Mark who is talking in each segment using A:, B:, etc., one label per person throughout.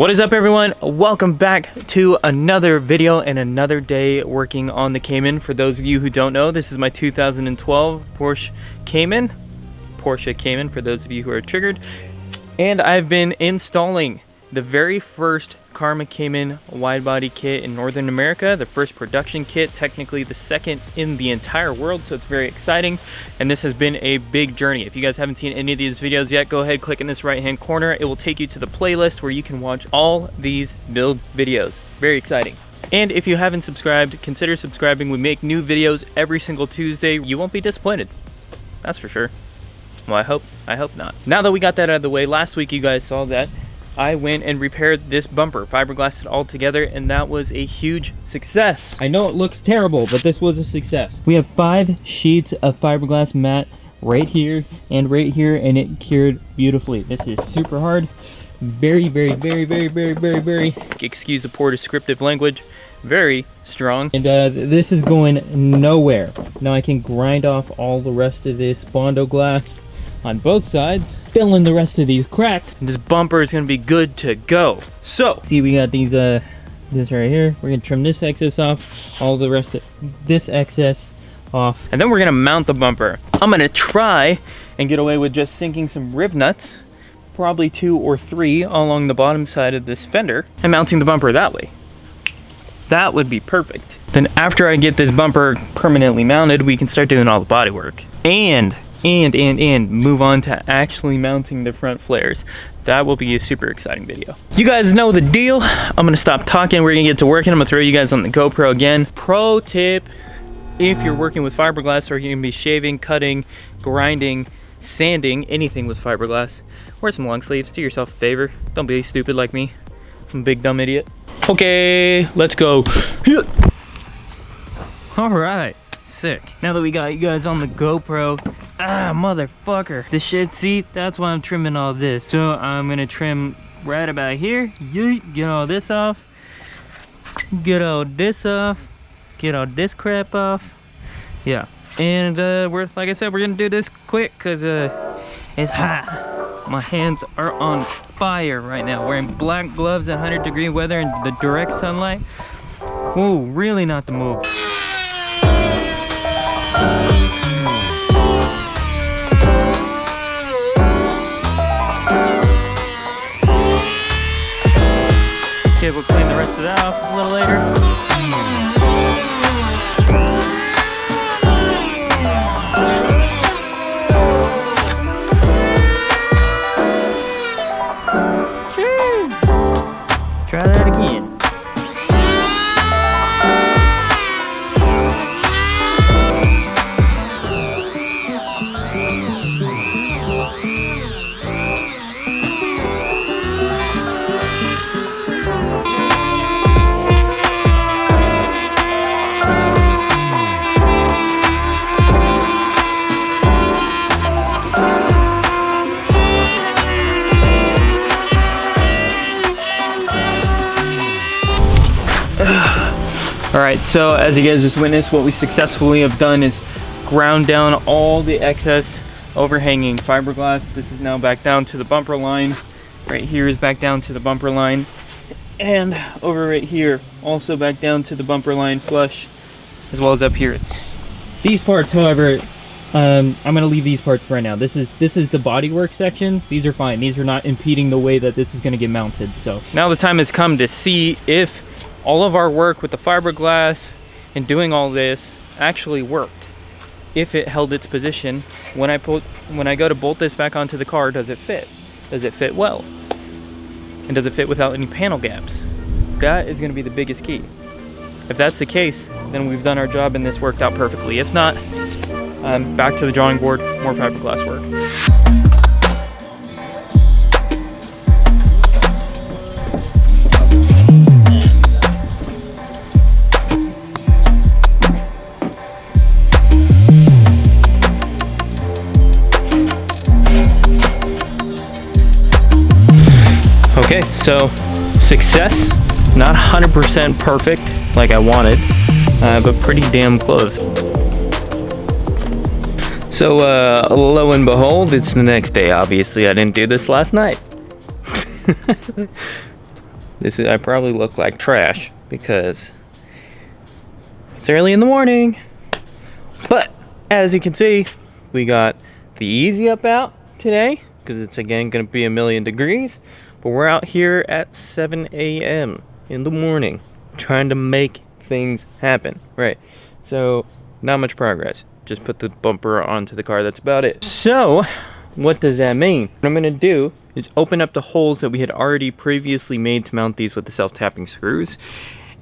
A: What is up, everyone? Welcome back to another video and another day working on the Cayman. For those of you who don't know, this is my 2012 Porsche Cayman for those of you who are triggered. And I've been installing the very first Karma Cayman wide body kit in Northern America, the first production kit, technically the second in the entire world, so it's very exciting. And this has been a big journey. If you guys haven't seen any of these videos yet, go ahead, click in this right hand corner. It will take you to the playlist where you can watch all these build videos. Very exciting. And if you haven't subscribed, consider subscribing. We make new videos every single Tuesday. You won't be disappointed, that's for sure. Well, I hope not. Now that we got that out of the way, last week you guys saw that I went and repaired this bumper, fiberglassed it all together, and that was a huge success. I know it looks terrible, but this was a success. We have 5 sheets of fiberglass mat right here, and it cured beautifully. This is super hard. Very, excuse the poor descriptive language, very strong. And this is going nowhere. Now I can grind off all the rest of this Bondo glass on both sides, fill in the rest of these cracks. This bumper is gonna be good to go. So, see, we got these, this right here. We're gonna trim this excess off, all the rest of this excess off, and then we're gonna mount the bumper. I'm gonna try and get away with just sinking some rib nuts, probably 2 or 3 along the bottom side of this fender, and mounting the bumper that way. That would be perfect. Then after I get this bumper permanently mounted, we can start doing all the body work. And move on to actually mounting the front flares. That will be a super exciting video. You guys know the deal. I'm gonna stop talking, we're gonna get to working. I'm gonna throw you guys on the GoPro again. Pro tip, if you're working with fiberglass or you're gonna be shaving, cutting, grinding, sanding, anything with fiberglass, wear some long sleeves. Do yourself a favor. Don't be stupid like me. I'm a big dumb idiot. Okay, let's go. All right, sick. Now that we got you guys on the GoPro, motherfucker, the shit seat, that's why I'm trimming all this. So I'm gonna trim right about here. Yeet, get all this off, get all this off, get all this crap off. Yeah, and we're, like I said, we're gonna do this quick because it's hot. My hands are on fire right now. Wearing black gloves in 100-degree weather and the direct sunlight. Whoa, really not the move. Okay, we'll clean the rest of that off a little later. Try that again. Alright, so as you guys just witnessed, what we successfully have done is ground down all the excess overhanging fiberglass. This is now back down to the bumper line. Right here is back down to the bumper line. And over right here, also back down to the bumper line flush, as well as up here. These parts, however, I'm going to leave these parts right now. This is the bodywork section. These are fine. These are not impeding the way that this is going to get mounted. So now the time has come to see if all of our work with the fiberglass and doing all this actually worked. If it held its position, when I go to bolt this back onto the car, does it fit? Does it fit well? And does it fit without any panel gaps? That is going to be the biggest key. If that's the case, then we've done our job and this worked out perfectly. If not, back to the drawing board, more fiberglass work. Okay, so success, not 100% perfect like I wanted, but pretty damn close. So lo and behold, it's the next day. Obviously I didn't do this last night. I probably look like trash because it's early in the morning. But as you can see, we got the Easy Up out today because it's again going to be 1,000,000 degrees. But we're out here at 7 a.m. in the morning trying to make things happen. Right. So not much progress. Just put the bumper onto the car. That's about it. So what does that mean? What I'm going to do is open up the holes that we had already previously made to mount these with the self-tapping screws,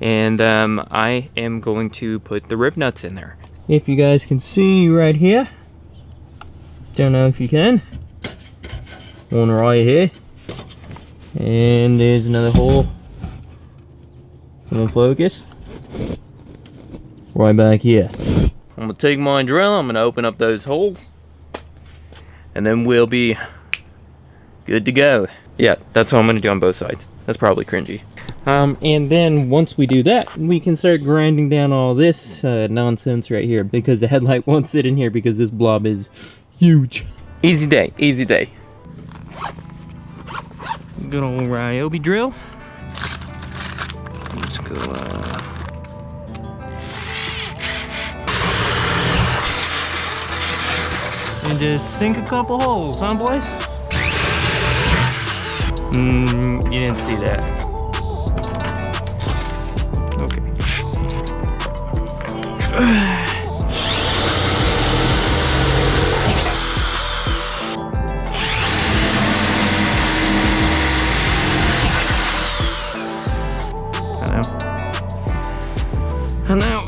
A: and I am going to put the rib nuts in there. If you guys can see right here, don't know if you can, one right here, and there's another hole, in focus, right back here. I'm gonna take my drill, I'm gonna open up those holes, and then we'll be good to go. Yeah, that's what I'm gonna do on both sides. That's probably cringy. And then once we do that, we can start grinding down all this nonsense right here, because the headlight won't sit in here because this blob is huge. Easy day, easy day. Good old Ryobi drill. Let's go, and just sink a couple holes, huh, boys? You didn't see that. Okay. I know.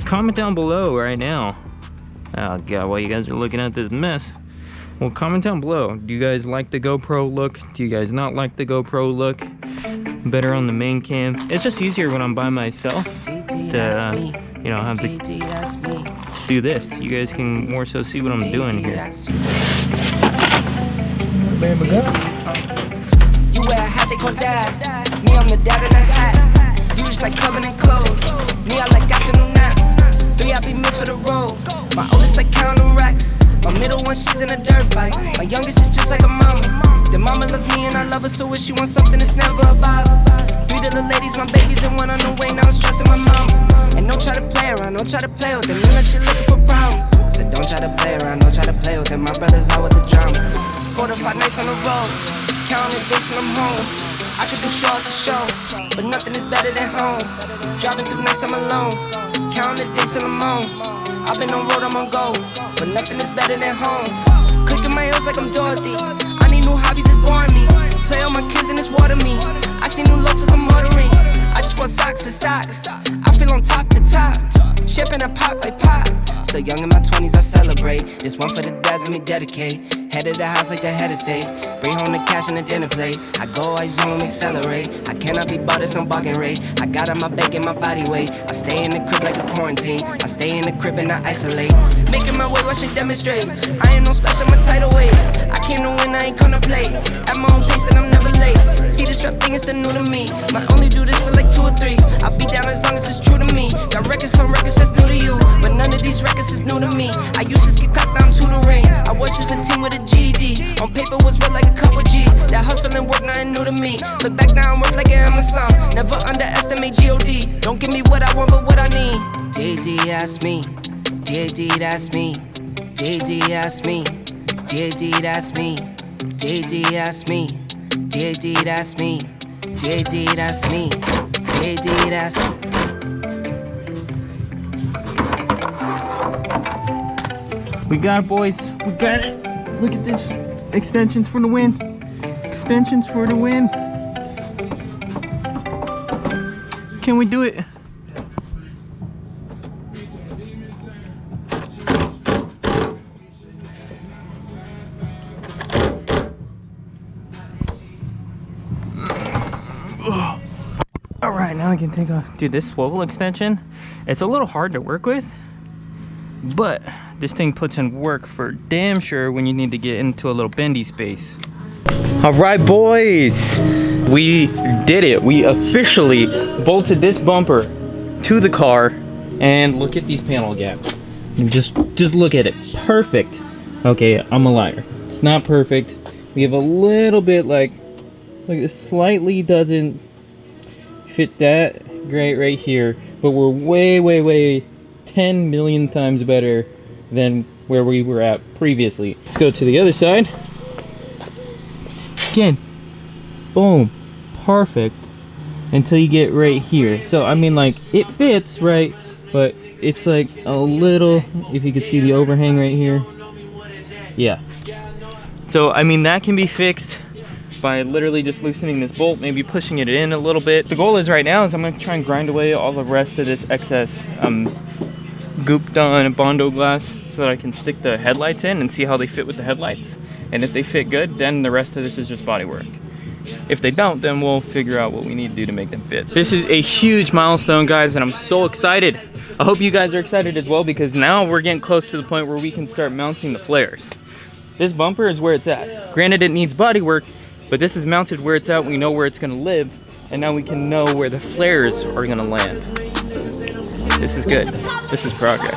A: Comment down below right now. Oh god, while you guys are looking at this mess, well, comment down below. Do you guys like the GoPro look? Do you guys not like the GoPro look? Better on the main cam. It's just easier when I'm by myself to, you know, have to do this. You guys can more so see what I'm doing here. You wear a hat, they gon' die. Me, I'm the dad in a hat. You just like coming in clothes. Me, I like afternoon naps. 3, I be missed for the road. My oldest like counting racks. My middle one, she's in a dirt bike. My youngest is just like a mama. The mama loves me and I love her, so if she wants something, it's never about her. 3 little ladies, my babies, and 1 on the way. Now I'm stressing my mama. And don't try to play around, don't try to play with them unless you're looking for problems. So don't try to play around, don't try to play with them. My brother's out with the drama. 4 to 5 nights on the road, counting days till I'm home. I could do show after show, but nothing is better than home. Driving through nights I'm alone, counting days till I'm home. I've been on road, I'm on go, but nothing is better than home. Clicking my heels like I'm Dorothy. I need new hobbies, it's boring me. Play on my kids and it's water me. I see new loafers, I'm ordering. I just want socks and stocks. I feel on top to top. Shipping a pop, I pop. Still young in my 20s, I celebrate. This one for the dads, let me dedicate. Head of the house like the head of state. Bring home the cash in the dinner place. I go, I zoom, accelerate. I cannot be bought at some bargain rate. I got on my back and my body weight. I stay in the crib like a quarantine. I stay in the crib and I isolate. Making my way, watching demonstrate. I ain't no special, my tidal wave. I came to win, I ain't gonna play. At my own pace and I'm never late. See the strap thing is still new to me. Might only do this for like 2 or 3. I'll be down as long as it's true to me. Got records on records that's new to you, but none of these records is new to me. I used to skip class, now I'm tutoring. I was just a team with a GED. On paper was worth like a couple G's. That hustle and work, nothing new to me. Look back now, I'm worth like an Amazon. Never underestimate G.O.D. Don't give me what I want, but what I need. D.D. that's me. D.D. that's me. D.D. that's me. D.D. that's me. D.D. that's me. D.D. that's me. D.D. that's me. D.D. that's We got it, boys. We got it. Look at this. Extensions for the win. Extensions for the win. Can we do it? Now I can take off. Dude, this swivel extension, it's a little hard to work with, but this thing puts in work for damn sure when you need to get into a little bendy space. All right, boys, we did it. We officially bolted this bumper to the car, and look at these panel gaps. And just look at it, perfect. Okay, I'm a liar. It's not perfect. We have a little bit like it slightly doesn't fit that great right here, but we're way 10 million times better than where we were at previously. Let's go to the other side. Again, boom, perfect until you get right here. So I mean, like, it fits right, but it's like a little, if you could see the overhang right here. Yeah. So I mean, that can be fixed by literally just loosening this bolt, maybe pushing it in a little bit. The goal is right now is I'm gonna try and grind away all the rest of this excess goop done Bondo glass so that I can stick the headlights in and see how they fit with the headlights. And if they fit good, then the rest of this is just body work. If they don't, then we'll figure out what we need to do to make them fit. This is a huge milestone, guys, and I'm so excited. I hope you guys are excited as well, because now we're getting close to the point where we can start mounting the flares. This bumper is where it's at. Granted, it needs body work, but this is mounted where it's at. We know where it's gonna live, and now we can know where the flares are gonna land. This is good. This is progress.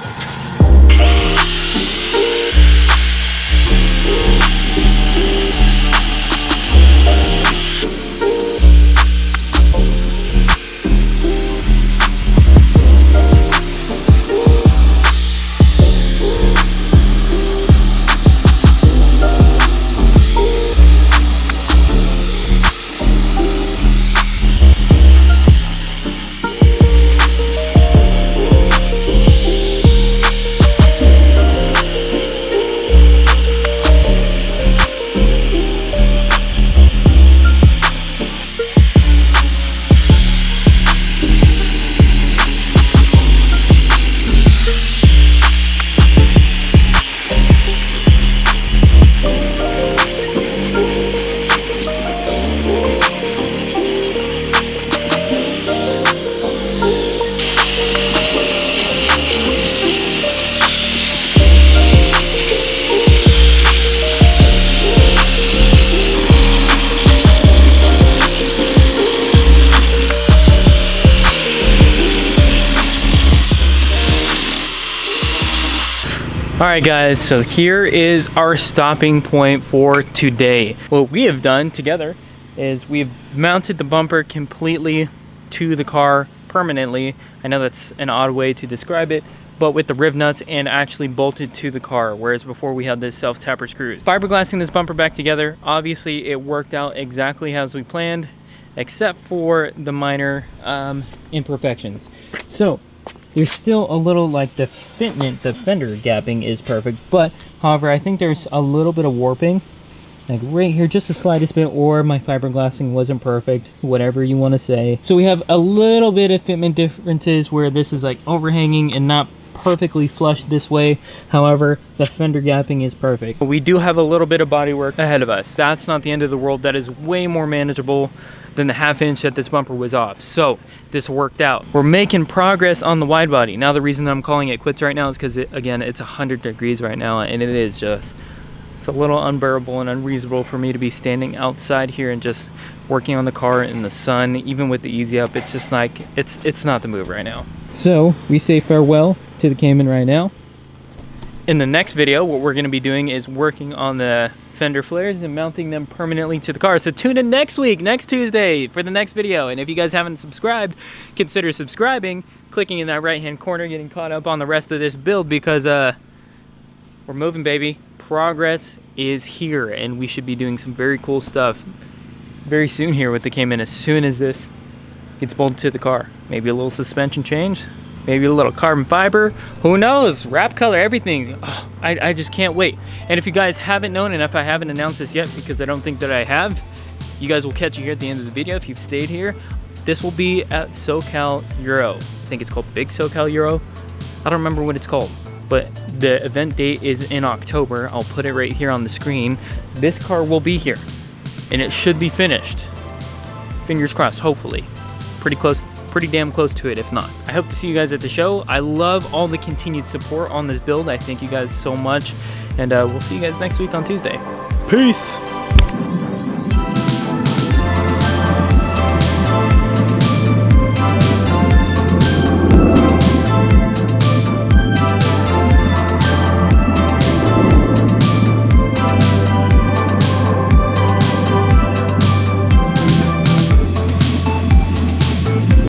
A: Alright guys, so here is our stopping point for today. What we have done together is we've mounted the bumper completely to the car permanently. I know that's an odd way to describe it, but with the riv nuts and actually bolted to the car, whereas before we had this self-tapper screws. Fiberglassing this bumper back together, obviously it worked out exactly as we planned, except for the minor imperfections. So there's still a little, like, the fitment, the fender gapping is perfect, but however I think there's a little bit of warping, like right here, just the slightest bit, or my fiberglassing wasn't perfect, whatever you want to say. So we have a little bit of fitment differences where this is like overhanging and not perfectly flush this way. However, the fender gapping is perfect. We do have a little bit of body work ahead of us. That's not the end of the world. That is way more manageable than the ½ that this bumper was off. So this worked out. We're making progress on the wide body. Now the reason that I'm calling it quits right now is because again, it's 100 degrees right now, and it is just, it's a little unbearable and unreasonable for me to be standing outside here and just working on the car in the sun. Even with the easy up, it's just like, it's not the move right now. So we say farewell to the Cayman right now. In the next video, what we're going to be doing is working on the fender flares and mounting them permanently to the car. So tune in next week, next Tuesday, for the next video. And if you guys haven't subscribed, consider subscribing, clicking in that right hand corner, getting caught up on the rest of this build, because we're moving, baby. Progress is here, and we should be doing some very cool stuff very soon here with the Cayman, as soon as this gets bolted to the car. Maybe a little suspension change, maybe a little carbon fiber, who knows, wrap color, everything. Oh, I just can't wait. And if you guys haven't known, and if I haven't announced this yet, because I don't think that I have, you guys will catch it here at the end of the video if you've stayed here. This will be at SoCal Euro. I think it's called Big SoCal Euro. I don't remember what it's called, but the event date is in October. I'll put it right here on the screen. This car will be here, and it should be finished. Fingers crossed, hopefully. Pretty close pretty damn close to it if not. I hope to see you guys at the show. I love all the continued support on this build. I thank you guys so much, and we'll see you guys next week on Tuesday. Peace!